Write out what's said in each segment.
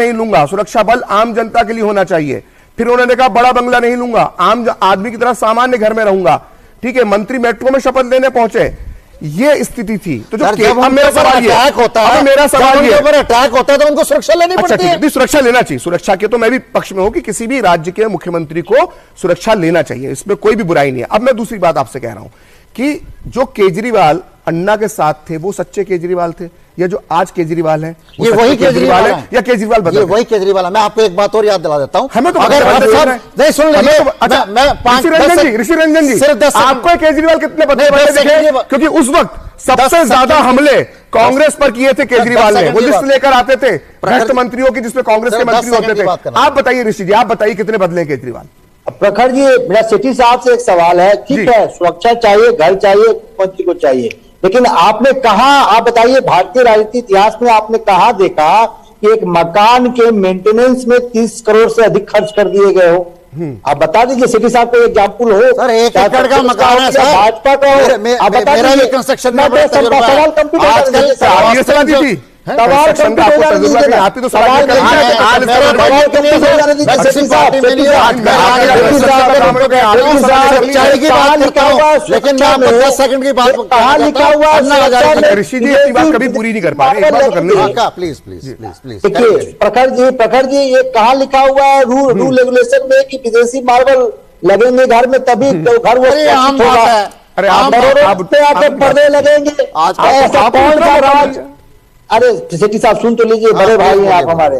नहीं लूंगा, सुरक्षा बल आम जनता के लिए होना चाहिए। फिर उन्होंने कहा बड़ा बंगला नहीं लूंगा, आम आदमी की तरह सामान्य घर में रहूंगा। ठीक है, मंत्री मेट्रो में शपथ लेने पहुंचे, ये स्थिति थी। तो जो मेरा सवाल ये होता है, मेरा सवाल ये अटैक होता है तो उनको सुरक्षा लेनी पड़ती है। सुरक्षा लेना चाहिए, सुरक्षा के तो मैं भी पक्ष में हूं कि किसी भी राज्य के मुख्यमंत्री को सुरक्षा लेना चाहिए, इसमें कोई भी बुराई नहीं है। अब मैं दूसरी बात आपसे कह रहा हूं कि जो केजरीवाल अन्ना के साथ थे वो सच्चे केजरीवाल थे, या जो आज केजरीवाल है ये वही केजरीवाल है या केजरीवाल बदल? ये वही केजरीवाल है। मैं आपको एक बात और याद दिला देता हूं, हमें तो अगर नहीं सुन लीजिए, ऋषि रंजन जी आपको केजरीवाल कितने बदले दिखे? क्योंकि उस वक्त सबसे ज्यादा हमले कांग्रेस पर किए थे केजरीवाल ने, वो लिस्ट लेकर आते थे भ्रष्ट मंत्रियों की जिसमें कांग्रेस के मंत्री होते थे। आप बताइए ऋषि जी, आप बताइए कितने बदले केजरीवाल? प्रखर जी, मेरा सेठी साहब से एक सवाल है। ठीक है, सुरक्षा चाहिए, घर चाहिए, मुख्यमंत्री को चाहिए, लेकिन आपने कहा, आप बताइए, भारतीय राजनीति इतिहास में आपने कहा देखा कि एक मकान के मेंटेनेंस में 30 करोड़ से अधिक खर्च कर दिए गए हो? आप बता दीजिए सेठी साहब को एग्जाम्पल हो। सर 1 एकड़ का मकान है सर, भाजपा का मेरा भी कंस्ट्रक्शन में सवाल कंप्यूटर लेकिन मैं 10 सेकंड की बात लिखा हुआ ऋषि जी अपनी बात कभी पूरी नहीं कर पा रहे, प्लीज प्लीज प्लीज प्लीज। देखिए प्रखर जी ये कहाँ लिखा हुआ है रूल रेगुलेशन में कि विदेशी मार्बल लगेंगे घर में तभी घर वो आम बात है। अरे आप पे आके पर्दे लगेंगे, ऐसा कौन सा राज? अरे सेठी साहब सुन तो लीजिए, बड़े भाई हैं आप हमारे।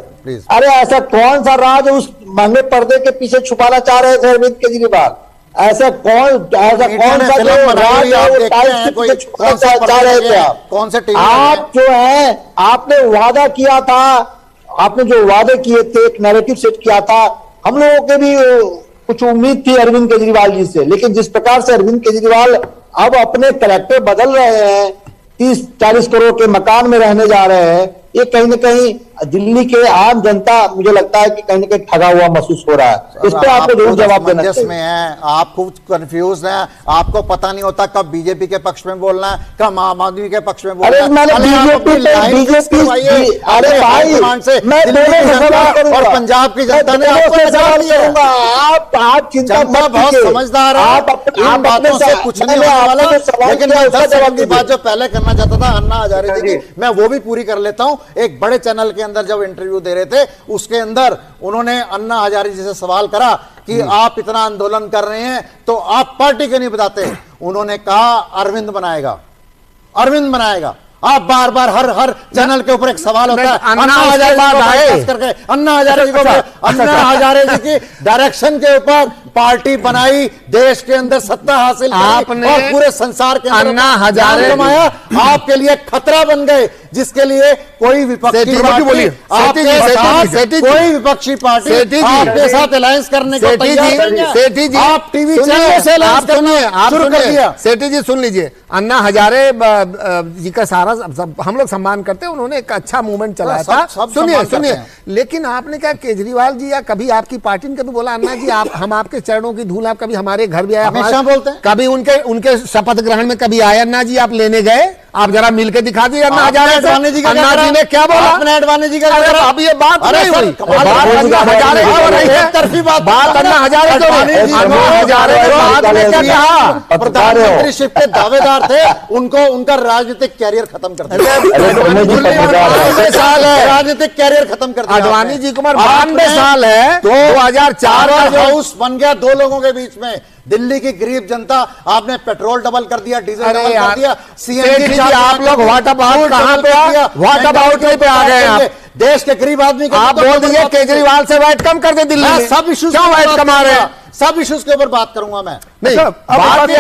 अरे ऐसा कौन सा राज उस महंगे पर्दे के पीछे छुपाना चाह रहे थे अरविंद केजरीवाल? ऐसा कौन सा जो राज चाह रहे थे आप? कौन से आप जो है आपने वादा किया था, आपने जो वादे किए थे, एक नैरेटिव सेट किया था, हम लोगों के भी कुछ उम्मीद थी अरविंद केजरीवाल जी से, लेकिन जिस प्रकार से अरविंद केजरीवाल अब अपने कैरेक्टर बदल रहे हैं, 30-40 करोड़ के मकान में रहने जा रहे हैं, ये कहीं ना कहीं दिल्ली के आम जनता, मुझे लगता है कि कहीं ना कहीं ठगा हुआ महसूस हो रहा है। इस पे आपको जरूर जवाब देना चाहिए। में है, आप खूब कंफ्यूज हैं, आपको पता नहीं होता कब बीजेपी के पक्ष में बोलना है, कब आम आदमी के पक्ष में बोलना है। अरे मैंने बीजेपी अरे भाई मैं और पंजाब की जनता ने आप चिंता बहुत समझदार है, आप बातों से कुछ नहीं होने वाला। लेकिन मैं 10 सेकंड की बात जो पहले करना चाहता था अन्ना हजारे जी की, मैं वो भी पूरी कर लेता हूं। एक बड़े चैनल के अंदर जब इंटरव्यू दे रहे थे, उसके अंदर उन्होंने अन्ना हजारे जी से सवाल करा कि आप इतना आंदोलन कर रहे हैं तो आप पार्टी क्यों नहीं बताते? उन्होंने कहा अरविंद बनाएगा, अरविंद बनाएगा। आप बार बार हर चैनल के ऊपर एक सवाल होता है, अन्ना हजारे करके अन्ना हजारे जी को, अन्ना हजारे जी की डायरेक्शन के ऊपर पार्टी बनाई, देश के अंदर सत्ता हासिल आपने और पूरे संसार के अंदर अन्ना हजारे कमाया, आपके लिए खतरा बन गए, जिसके लिए कोई विपक्षी पार्टी कोई विपक्षी पार्टी आपके साथ अलायंस करने को तैयार नहीं है। सेठी जी आप टीवी चैनल से अलायंस करना शुरू कर दिया। सेठी जी सुन लीजिए, अन्ना हजारे जी का सारा हम लोग सम्मान करते हैं, उन्होंने एक अच्छा मूवमेंट चलाया था। सुनिए, लेकिन आपने क्या केजरीवाल जी या कभी आपकी पार्टी ने कभी बोला अन्ना जी आप हम आपके चरणों की धूल, आप कभी हमारे घर भी आए? हमेशा बोलते हैं। कभी उनके शपथ ग्रहण में कभी आए अन्ना जी, आप लेने गए? आप जरा मिलकर दिखा दिए अन्ना हजारे से। अन्ना जी ने क्या बोला? आपने अडवाणी जी का अब ये बात नहीं हुई, बात अन्ना हजारे की हो रही है, तरफी बात अन्ना हजारे की। अन्ना हजारे ने बाद में क्या कहा? प्रधानमंत्रीशिप के दावेदार थे, उनको उनका राजनीतिक कैरियर खत्म कर दिया, राजनीतिक कैरियर खत्म कर दिया। अडवाणी जी कुमार 92 साल है, 2004 हाउस बन गया 2 लोगों के बीच में। दिल्ली की गरीब जनता, आपने पेट्रोल डबल कर दिया, डीजल डबल कर दिया, सीएनजी आप लोग व्हाट अबाउट कहां पे व्हाट अबाउट पे आ गए आप? देश के गरीब आदमी को आप बोल दीजिए केजरीवाल से वैट कम कर दे दिल्ली में। सब इश्यूज क्यों वैट कमा रहे हैं? सब इश्यूज के ऊपर बात करूंगा मैं। नहीं, बात